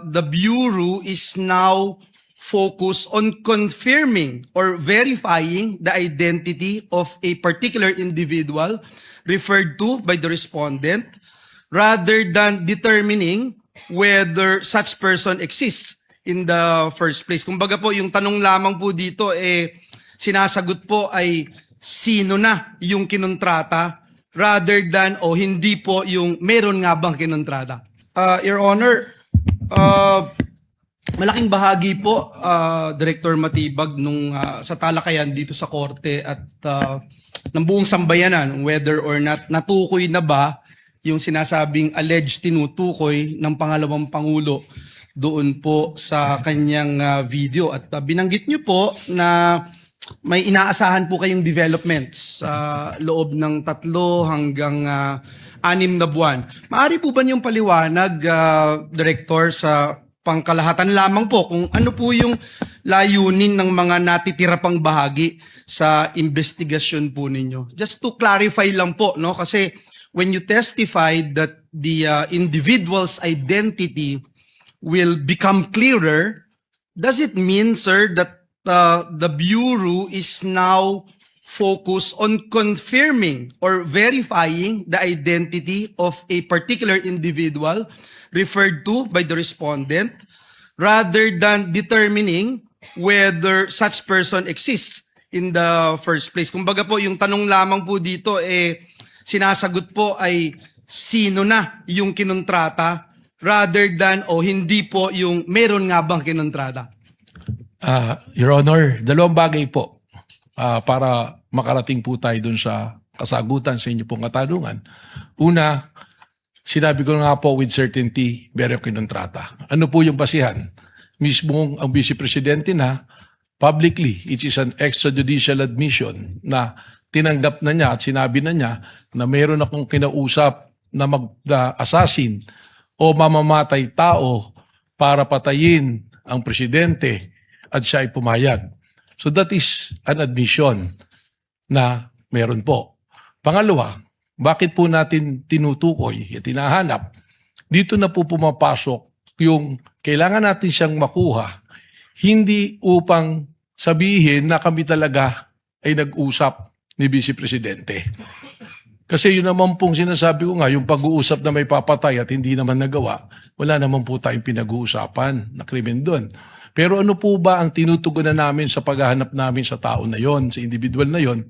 the Bureau is now focused on confirming or verifying the identity of a particular individual referred to by the respondent rather than determining whether such person exists in the first place. Kumbaga po, yung tanong lamang po dito, sinasagot po ay sino na yung kinontrata rather than o hindi po yung meron nga bang kinontrata. Your Honor, malaking bahagi po, Director Matibag, nung sa talakayan dito sa korte at ng buong sambayanan, whether or not natukoy na ba yung sinasabing alleged tinutukoy ng pangalawang Pangulo doon po sa kanyang video. At binanggit niyo po na may inaasahan po kayong development sa loob ng 3 hanggang 6 na buwan. Maaari po ba niyong paliwanag, Director, sa pangkalahatan lamang po kung ano po yung layunin ng mga natitira pang bahagi sa investigasyon po ninyo? Just to clarify lang po, no? Kasi when you testified that the individual's identity will become clearer, does it mean, sir, that the Bureau is now focused on confirming or verifying the identity of a particular individual referred to by the respondent rather than determining whether such person exists in the first place? Kumbaga po, yung tanong lamang po dito, sinasagot po ay sino na yung kinontrata rather than o hindi po yung meron nga bang kinontrata. Your Honor, 2 bagay po para makarating po tayo dun sa kasagutan sa inyo pong katanungan. Una, sinabi ko nga po with certainty, meron kinontrata. Ano po yung basihan? Mismong ang Vice Presidente na publicly, it is an extrajudicial admission na tinanggap na niya at sinabi na niya na meron akong kinausap na mag-assassin o mamamatay tao para patayin ang presidente at siya ay pumayag. So that is an admission na meron po. Pangalawa, bakit po natin tinutukoy at tinahanap? Dito na po pumapasok yung kailangan natin siyang makuha, hindi upang sabihin na kami talaga ay nag-usap ni Vice Presidente. Kasi yun naman pong sinasabi ko nga, yung pag-uusap na may papatay at hindi naman nagawa, wala naman po tayong pinag-uusapan na krimen doon. Pero ano po ba ang tinutugunan namin sa paghahanap namin sa tao na yon, sa individual na yon?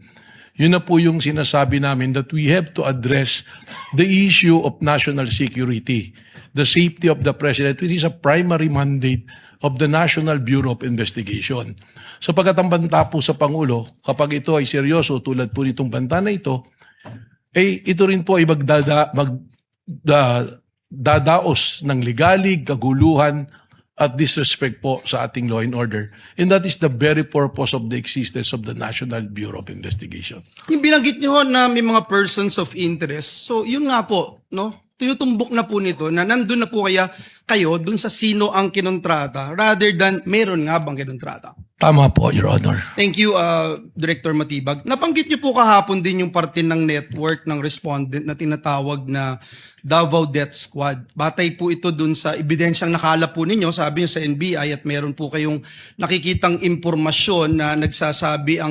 Yun na po yung sinasabi namin that we have to address the issue of national security, the safety of the President, which is a primary mandate of the National Bureau of Investigation. So pagkatambanta po sa Pangulo, kapag ito ay seryoso tulad po nitong banta na ito, ito rin po ay magdadaos ng ligalig, kaguluhan, at disrespect po sa ating law and order. And that is the very purpose of the existence of the National Bureau of Investigation. Yung binanggit niyo ho na may mga persons of interest, so yun nga po, no? Tinutumbok na po nito na nandun na po kaya kayo dun sa sino ang kinontrata rather than meron nga bang kinontrata. Tama po, Your Honor. Thank you, Director Matibag. Nabanggit niyo po kahapon din yung parte ng network ng respondent na tinatawag na Davao Death Squad. Batay po ito dun sa ebidensyang nakalap po ninyo, sabi niyo sa NBI, at meron po kayong nakikitang impormasyon na nagsasabi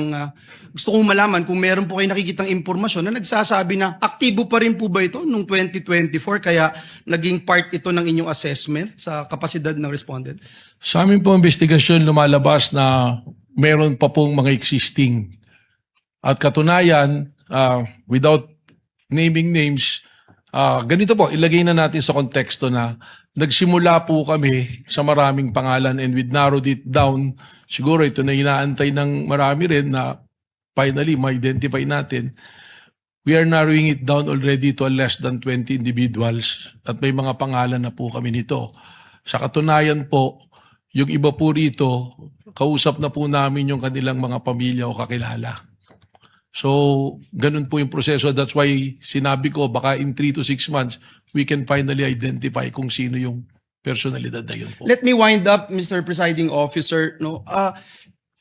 gusto kong malaman kung meron po kayong nakikitang impormasyon na nagsasabi na aktibo pa rin po ba ito noong 2024 kaya naging part ito ng inyong assessment sa kapasidad ng respondent? Sa amin po investigasyon lumalabas na meron pa pong mga existing. At katunayan, without naming names, ganito po, ilagay na natin sa konteksto na nagsimula po kami sa maraming pangalan and we narrowed it down. Siguro ito na inaantay ng marami rin na finally ma-identify natin. We are narrowing it down already to less than 20 individuals at may mga pangalan na po kami nito. Sa katunayan po, yung iba po rito, kausap na po namin yung kanilang mga pamilya o kakilala. So, ganun po yung proseso. That's why sinabi ko, baka in 3 to 6 months, we can finally identify kung sino yung personalidad na yun po. Let me wind up, Mr. Presiding Officer. No,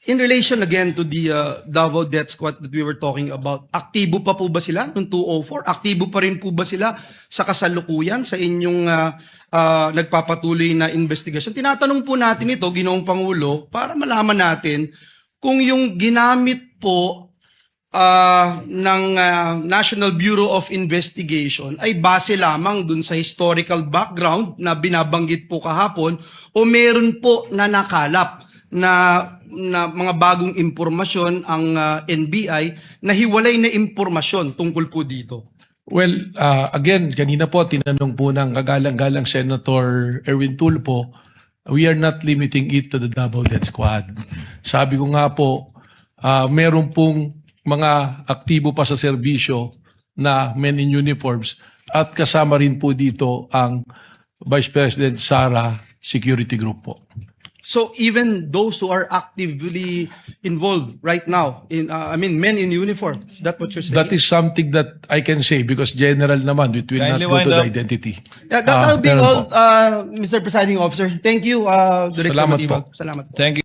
In relation again to the Davao Death Squad that we were talking about, aktibo pa po ba sila noong 204? Aktibo pa rin po ba sila sa kasalukuyan sa inyong nagpapatuloy na investigasyon? Tinatanong po natin ito, Ginoong Pangulo, para malaman natin kung yung ginamit po ng National Bureau of Investigation ay base lamang dun sa historical background na binabanggit po kahapon o meron po na nakalap na mga bagong impormasyon ang NBI na hiwalay na impormasyon tungkol po dito. Well, again, kanina po tinanong po ng kagalang-galang Senator Erwin Tulfo, we are not limiting it to the Davao Death Squad. Sabi ko nga po, meron pong mga aktibo pa sa serbisyo na men in uniforms at kasama rin po dito ang Vice President Sara Security Group po. So even those who are actively involved right now, men in uniform, is that what you're saying? That is something that I can say because general naman, it will not Kindly go to wind the up. identity. Yeah, that will be Meron all, po. Mr. Presiding Officer. Thank you, Director Salamat Matibag. po. Salamat po. Thank you.